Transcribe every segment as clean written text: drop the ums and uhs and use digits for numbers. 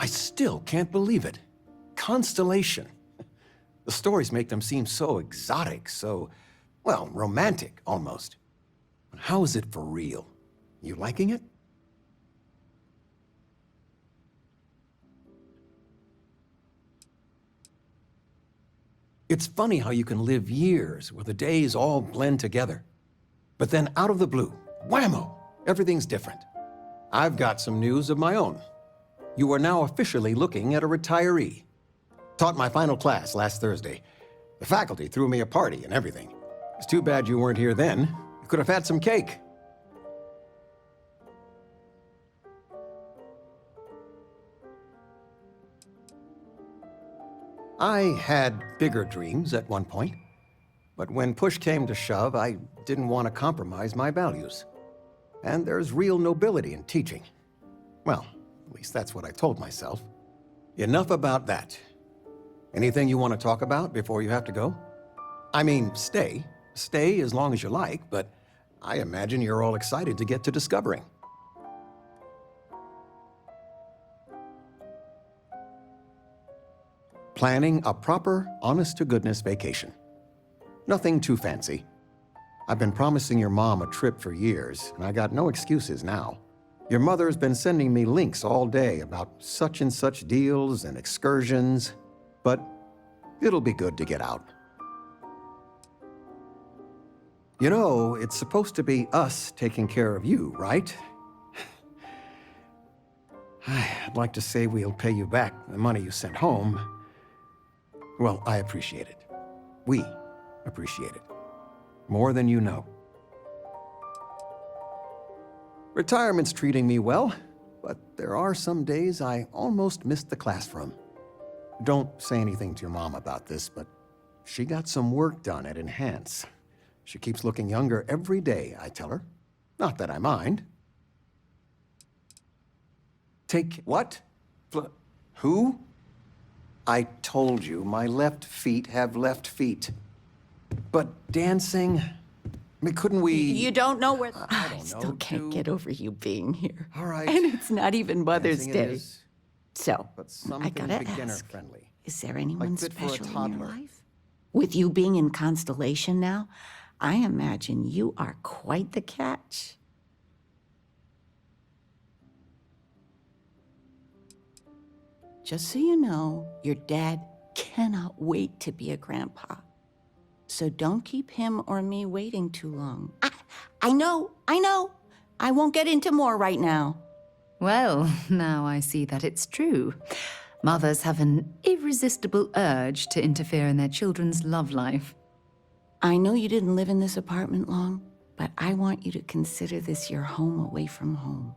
I still can't believe it. Constellation. The stories make them seem so exotic, so, well, romantic, almost. But how is it for real? You liking it? It's funny how you can live years where the days all blend together. But then out of the blue, whammo, everything's different. I've got some news of my own. You are now officially looking at a retiree. Taught my final class last Thursday. The faculty threw me a party and everything. It's too bad you weren't here then. You could have had some cake. I had bigger dreams at one point. But when push came to shove, I didn't want to compromise my values. And there's real nobility in teaching. Well, at least that's what I told myself. Enough about that. Anything you want to talk about before you have to go? I mean, stay. Stay as long as you like, but I imagine you're all excited to get to discovering. Planning a proper, honest-to-goodness vacation. Nothing too fancy. I've been promising your mom a trip for years, and I got no excuses now. Your mother's been sending me links all day about such and such deals and excursions, but it'll be good to get out. You know, it's supposed to be us taking care of you, right? I'd like to say we'll pay you back the money you sent home. Well, I appreciate it. We appreciate it. More than you know. Retirement's treating me well, but there are some days I almost missed the classroom. Don't say anything to your mom about this, but she got some work done at Enhance. She keeps looking younger every day, I tell her. Not that I mind. Take what? Who? I told you, my left feet have left feet. But dancing? I mean, couldn't we... You don't know where... I still can't get over you being here. All right. And it's not even Mother's Dancing it Day. is, So, but I something gotta beginner ask, friendly. is there anyone fit for a special in your toddler. life? With you being in Constellation now, I imagine you are quite the catch. Just so you know, your dad cannot wait to be a grandpa. So don't keep him or me waiting too long. I know. I won't get into more right now. Well, now I see that it's true. Mothers have an irresistible urge to interfere in their children's love life. I know you didn't live in this apartment long, but I want you to consider this your home away from home.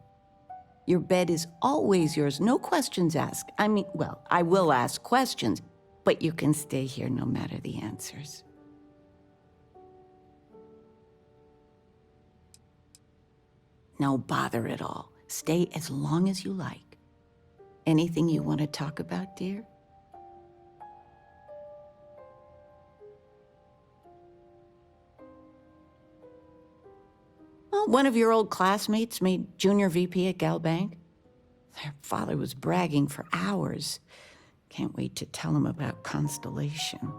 Your bed is always yours, no questions asked. I mean, well, I will ask questions, but you can stay here no matter the answers. No bother at all. Stay as long as you like. Anything you want to talk about, dear? Well, one of your old classmates made junior VP at Gal Bank. Their father was bragging for hours. Can't wait to tell him about Constellation.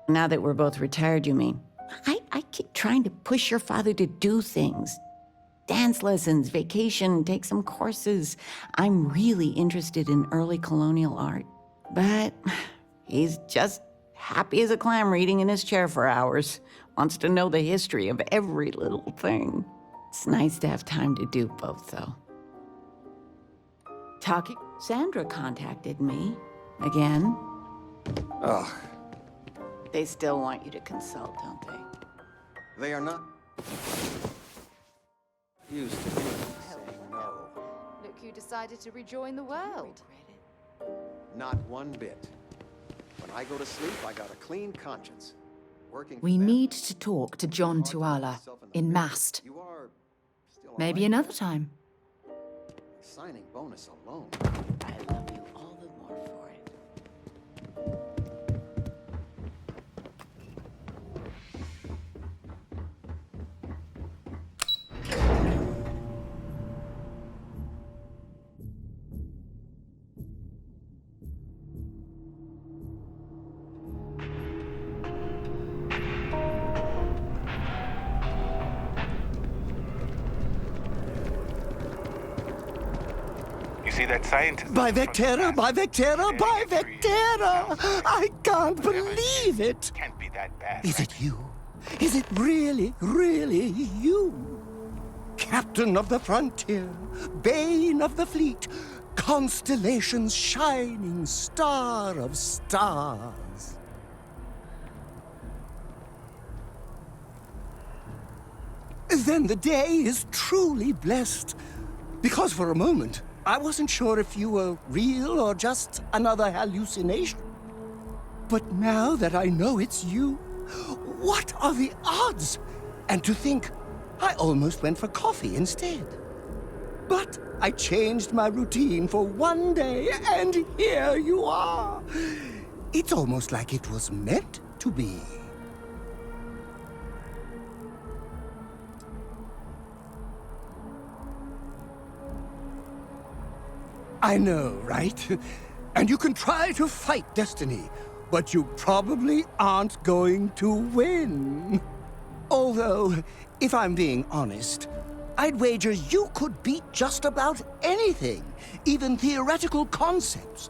Now that we're both retired, you mean? I keep trying to push your father to do things. Dance lessons, vacation, take some courses. I'm really interested in early colonial art. But he's just happy as a clam reading in his chair for hours. Wants to know the history of every little thing. It's nice to have time to do both, though. Sandra contacted me. Again. Ugh, They still want you to consult, don't they? they are not used to me saying no. Look who decided to rejoin the world. Not one bit. When I go to sleep, I got a clean conscience. Working We for them, need to talk to John talking Tuala myself the in mirror. Mast. You are still Maybe alive. another time. Signing bonus alone. I love you all the more for it. see that scientist? By Vectera, by Vectera, by Vectera! I can't believe it! Can't be that bad. Is it you? Is it really, really you? Captain of the frontier, bane of the fleet, Constellation's shining star of stars. Then the day is truly blessed. Because for a moment, I wasn't sure if you were real or just another hallucination. But now that I know it's you, what are the odds? And to think, I almost went for coffee instead. But I changed my routine for one day, and here you are. It's almost like it was meant to be. I know, right? And you can try to fight destiny, but you probably aren't going to win. Although, if I'm being honest, I'd wager you could beat just about anything, even theoretical concepts.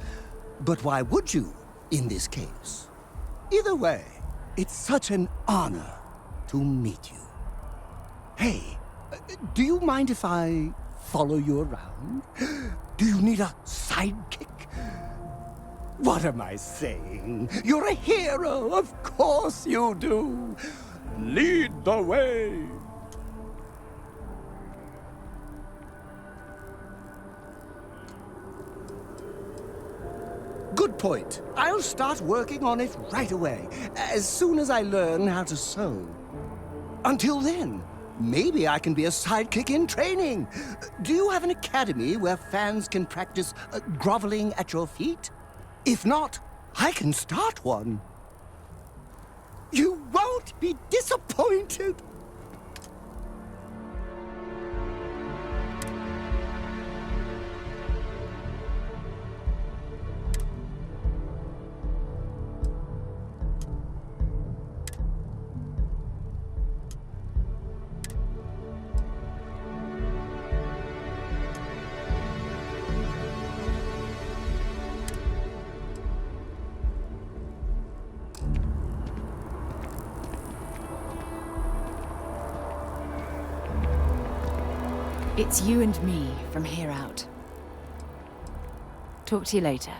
But why would you, in this case? Either way, it's such an honor to meet you. Hey, do you mind if I follow you around? Do you need a sidekick? What am I saying? You're a hero, of course you do. Lead the way. Good point. I'll start working on it right away, as soon as I learn how to sew. Until then, maybe I can be a sidekick in training. Do you have an academy where fans can practice groveling at your feet? If not, I can start one. You won't be disappointed. It's you and me from here out. Talk to you later.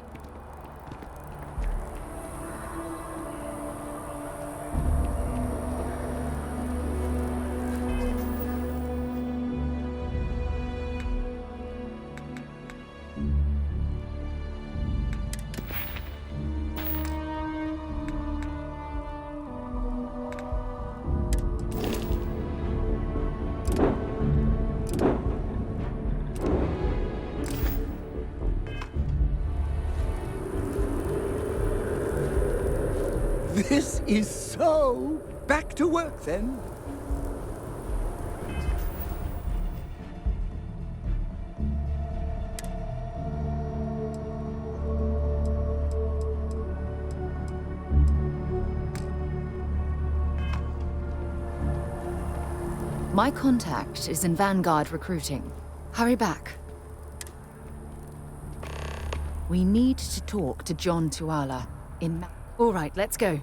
This is so... Back to work, then. My contact is in Vanguard recruiting. Hurry back. We need to talk to John Tuala in... All right, let's go.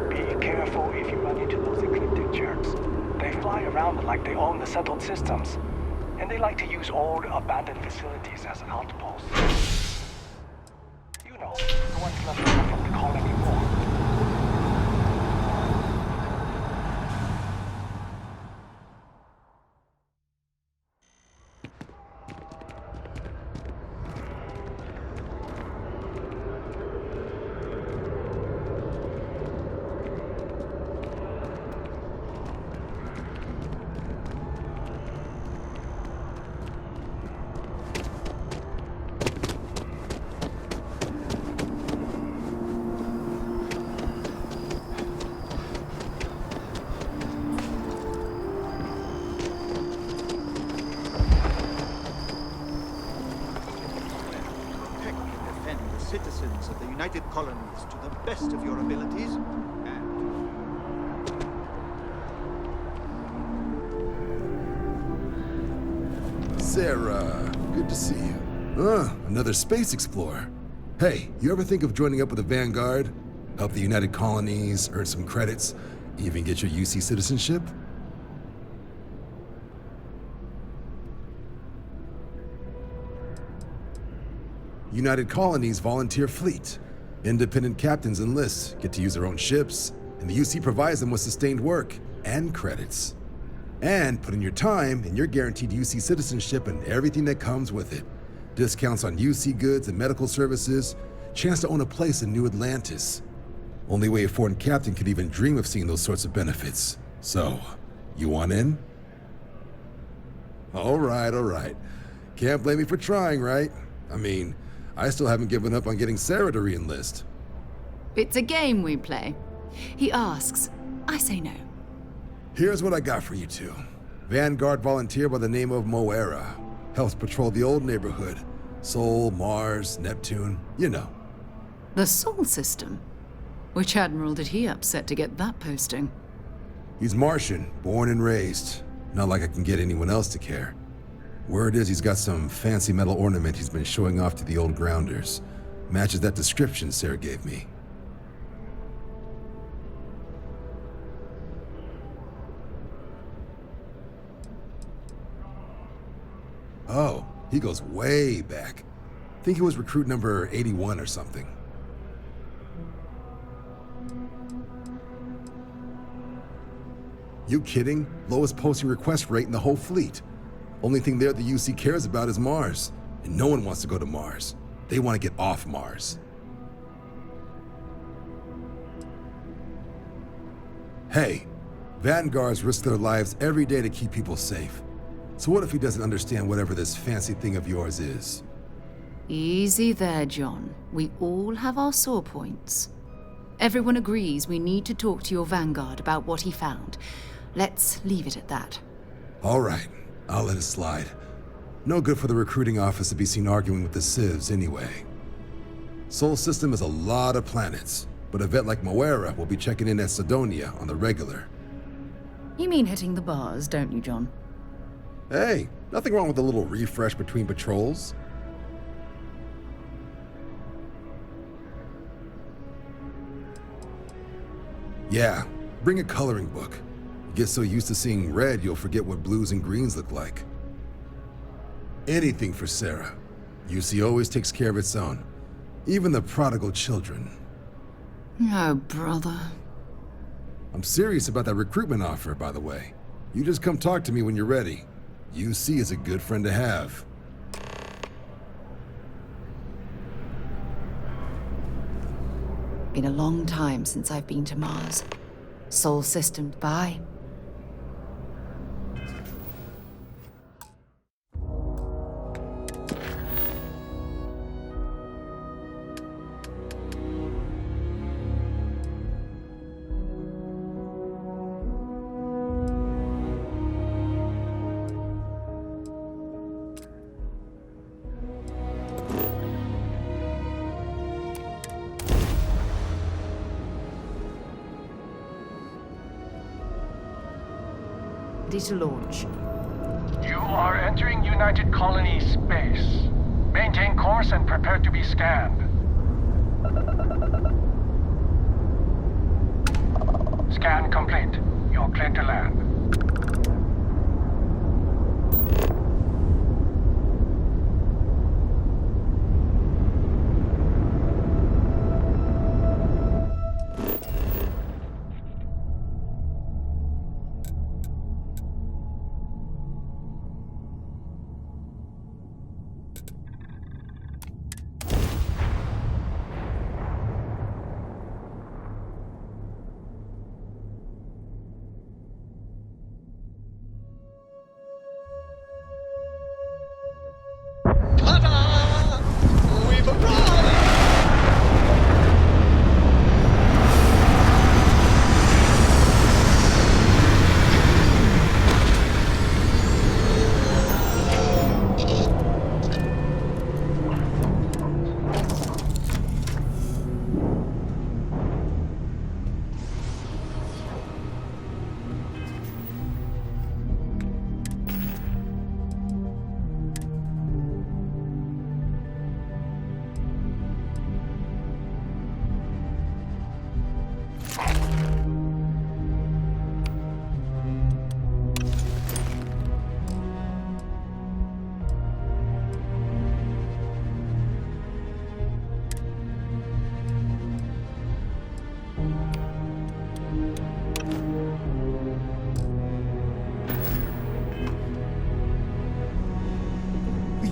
Be careful if you run into those ecliptic jerks. They fly around like they own the settled systems. And they like to use old, abandoned facilities as outposts. You know, the ones left from the colony war. citizens of the United Colonies to the best of your abilities, and Sarah, good to see you. Another space explorer. Hey, you ever think of joining up with the Vanguard? Help the United Colonies, earn some credits, even get your UC citizenship? United Colonies volunteer fleet. Independent captains enlist, get to use their own ships, and the UC provides them with sustained work and credits. And put in your time, and you're guaranteed UC citizenship and everything that comes with it. Discounts on UC goods and medical services, chance to own a place in New Atlantis. Only way a foreign captain could even dream of seeing those sorts of benefits. So, you want in? All right. Can't blame me for trying, right? I mean, I still haven't given up on getting Sarah to re-enlist. It's a game we play. He asks, I say no. Here's what I got for you two. Vanguard volunteer by the name of Moera. Helps patrol the old neighborhood. Sol, Mars, Neptune, you know. The Sol system? Which admiral did he upset to get that posting? He's Martian, born and raised. Not like I can get anyone else to care. Word is he's got some fancy metal ornament he's been showing off to the old grounders. Matches that description Sarah gave me. Oh, he goes way back. Think he was recruit number 81 or something. You kidding? Lowest posting request rate in the whole fleet. Only thing there the UC cares about is Mars. And no one wants to go to Mars. They want to get off Mars. Hey, Vanguards risk their lives every day to keep people safe. So what if he doesn't understand whatever this fancy thing of yours is? Easy there, John. We all have our sore points. Everyone agrees we need to talk to your Vanguard about what he found. Let's leave it at that. All right, I'll let it slide. No good for the recruiting office to be seen arguing with the civs anyway. Sol system is a lot of planets, but a vet like Moera will be checking in at Sidonia on the regular. You mean hitting the bars, don't you, John? Hey, nothing wrong with a little refresh between patrols. Yeah, bring a coloring book. You get so used to seeing red, you'll forget what blues and greens look like. Anything for Sarah. UC always takes care of its own. Even the prodigal children. Oh, brother. I'm serious about that recruitment offer, by the way. You just come talk to me when you're ready. UC is a good friend to have. Been a long time since I've been to Mars. Sol system bye. Ready to launch. You are entering United Colonies space. Maintain course and prepare to be scanned. Scan complete. You're cleared to land.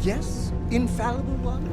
yes, infallible one?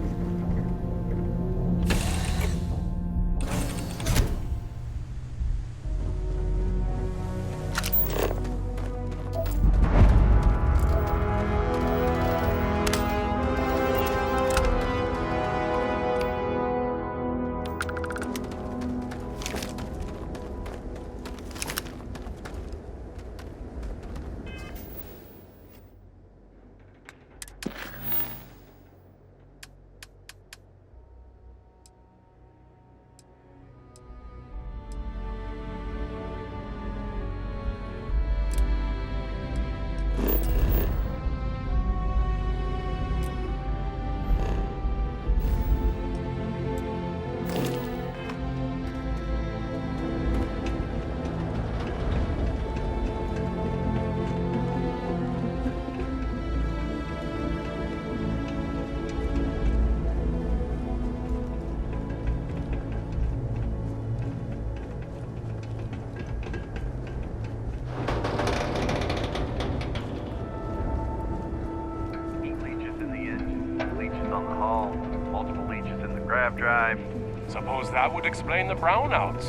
Drive. Suppose that would explain the brownouts.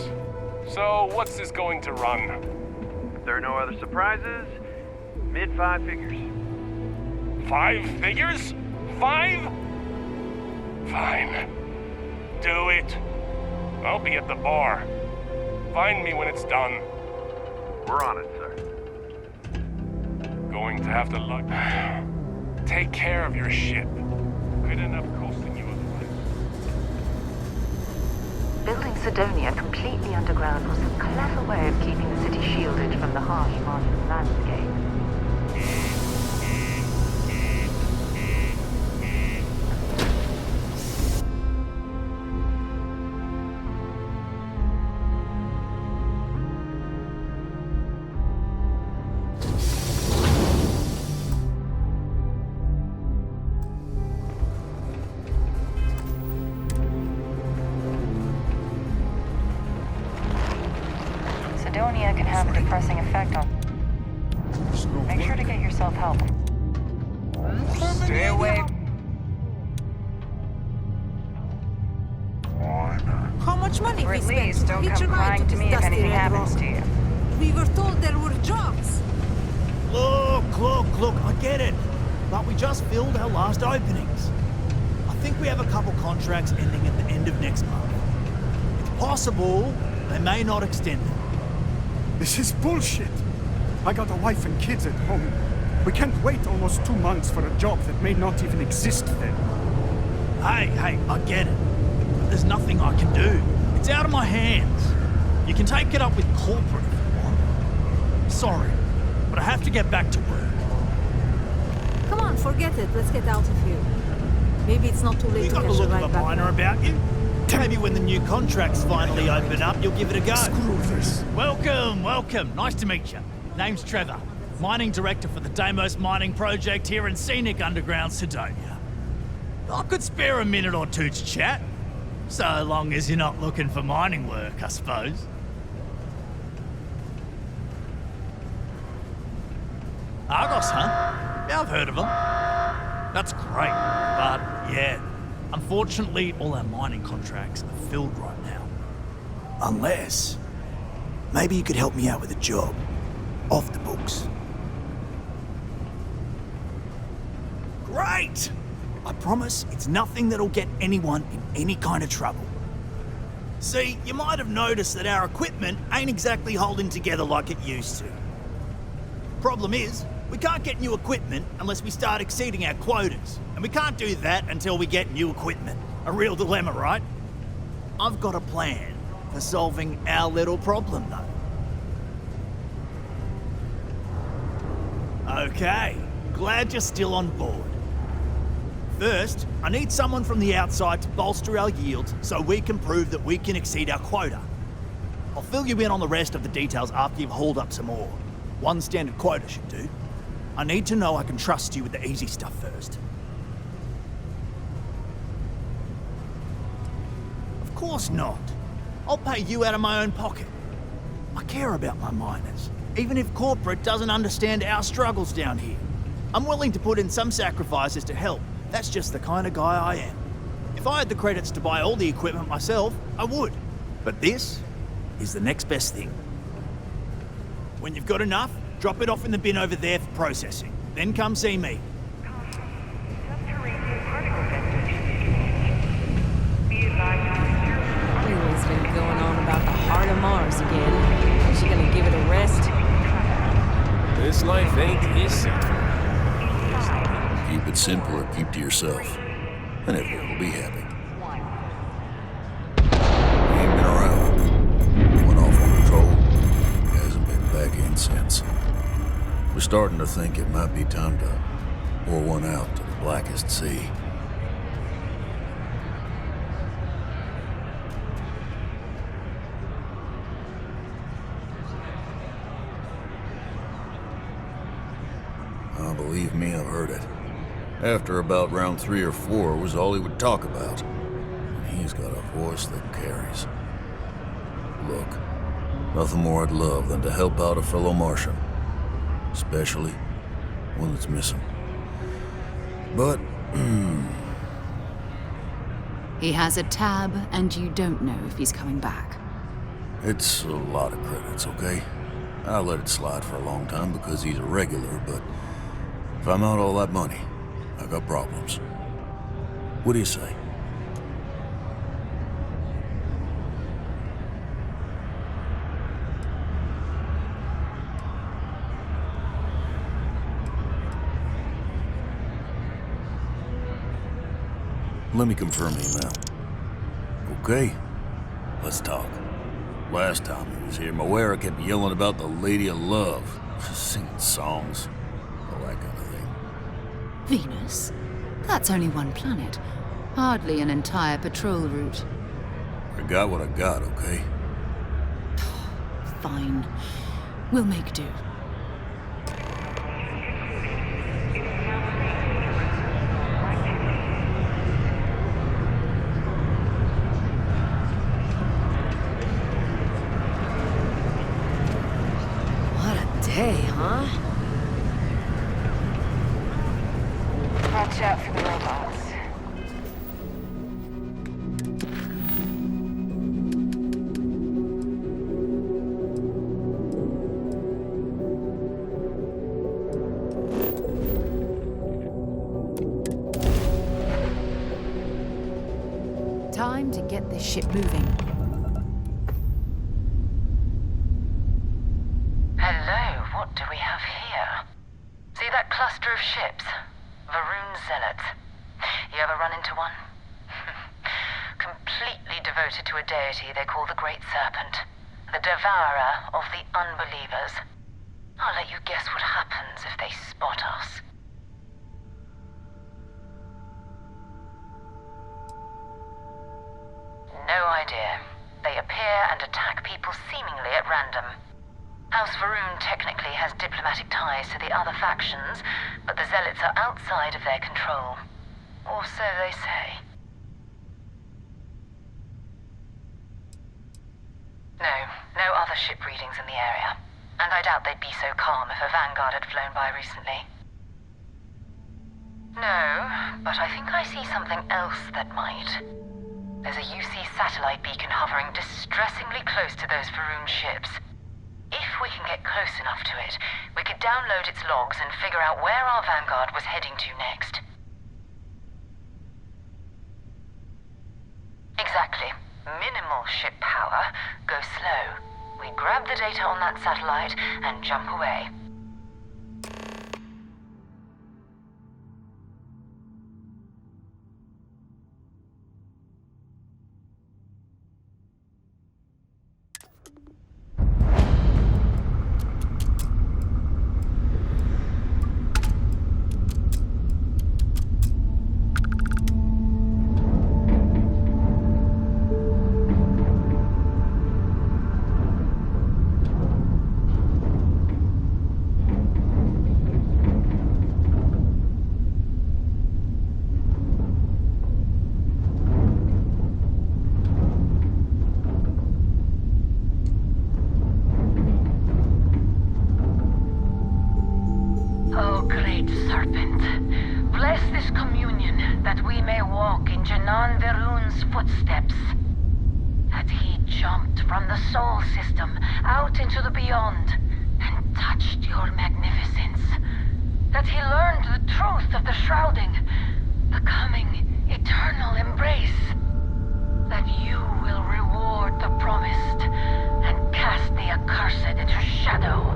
So, what's this going to run? If there are no other surprises, mid-five figures. 5 figures? 5? Fine. Do it. I'll be at the bar. Find me when it's done. We're on it, sir. Going to have to look. Take care of your ship. Could end up coasting you otherwise. Building Sidonia completely underground was a clever way of keeping the city shielded from the harsh Martian landscape. Sidonia can have a depressing effect on... Make sure to get yourself help. Stay away. How much money Or we at spent least to don't hitch a come ride crying to to this me if dusty anything red happens rock? to you. We were told there were jobs. Look, I get it. But we just filled our last openings. I think we have a couple contracts ending at the end of next month. It's possible they may not extend them. This is bullshit. I got a wife and kids at home. We can't wait almost 2 months for a job that may not even exist then. Hey, I get it. But there's nothing I can do. It's out of my hands. You can take it up with corporate if you want. Sorry, but I have to get back to work. Come on, forget it. Let's get out of here. Maybe it's not too late You to got the catch a look of ride a back miner home. about you. Maybe when the new contracts finally open up, you'll give it a go. Screw this. Welcome. Nice to meet you. Name's Trevor, mining director for the Deimos mining project here in scenic underground Sidonia. I could spare a minute or two to chat, so long as you're not looking for mining work, I suppose. Argos, huh? Yeah, I've heard of them. That's great, but yeah, unfortunately, all our mining contracts are filled right now. Unless, maybe you could help me out with a job. Off the books. Great! I promise it's nothing that'll get anyone in any kind of trouble. See, you might have noticed that our equipment ain't exactly holding together like it used to. Problem is, we can't get new equipment unless we start exceeding our quotas. And we can't do that until we get new equipment. A real dilemma, right? I've got a plan for solving our little problem, though. Okay, glad you're still on board. First, I need someone from the outside to bolster our yields so we can prove that we can exceed our quota. I'll fill you in on the rest of the details after you've hauled up some ore. One standard quota should do. I need to know I can trust you with the easy stuff first. Of course not. I'll pay you out of my own pocket. I care about my miners, even if corporate doesn't understand our struggles down here. I'm willing to put in some sacrifices to help. That's just the kind of guy I am. If I had the credits to buy all the equipment myself, I would. But this is the next best thing. When you've got enough, drop it off in the bin over there for processing. Then come see me. Everyone's been going on about the heart of Mars again. Is she gonna give it a rest? This life ain't this simple. Keep it simple or keep to yourself, and everyone will be happy. He ain't been around. Went off on patrol. Hasn't been back in since. We're starting to think it might be time to pour one out to the blackest sea. Believe me, I've heard it. After about round 3 or 4 was all he would talk about. And he's got a voice that carries. Look, nothing more I'd love than to help out a fellow Martian. Especially one that's missing. But, He has a tab, and you don't know if he's coming back. it's a lot of credits, okay? I let it slide for a long time because he's a regular, but if I'm out all that money, I got problems. What do you say? Let me confirm email. Okay, let's talk. Last time he was here, Moira kept yelling about the Lady of Love, singing songs, all that kind of thing. Venus? That's only one planet. Hardly an entire patrol route. I got what I got, okay? Fine. We'll make do. Hey, huh? Watch out for the robots. Time to get this ship moving. What do we have here? See that cluster of ships? Varun Zealots. You ever run into one? Completely devoted to a deity they call the Great Serpent. The devourer of the unbelievers. I'll let you guess what happens if they spot us. No idea. They appear and attack people seemingly at random. House Varun technically has diplomatic ties to the other factions, but the Zealots are outside of their control. Or so they say. No other ship readings in the area. And I doubt they'd be so calm if a Vanguard had flown by recently. No, but I think I see something else that might. There's a UC satellite beacon hovering distressingly close to those Varun ships. If we can get close enough to it, we could download its logs and figure out where our Vanguard was heading to next. Exactly. Minimal ship power. Go slow. We grab the data on that satellite and jump away. bless this communion that we may walk in Janan Veroon's footsteps. That he jumped from the Sol system out into the beyond and touched your magnificence. That he learned the truth of the shrouding, the coming eternal embrace. That you will reward the promised and cast the accursed into shadow.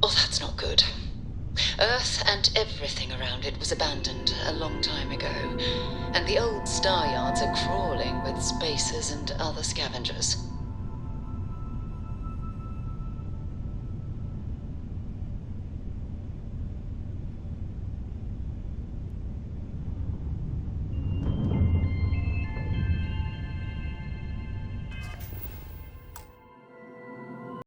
Oh, that's not good. Earth and everything around it was abandoned a long time ago, and the old star yards are crawling with spacers and other scavengers.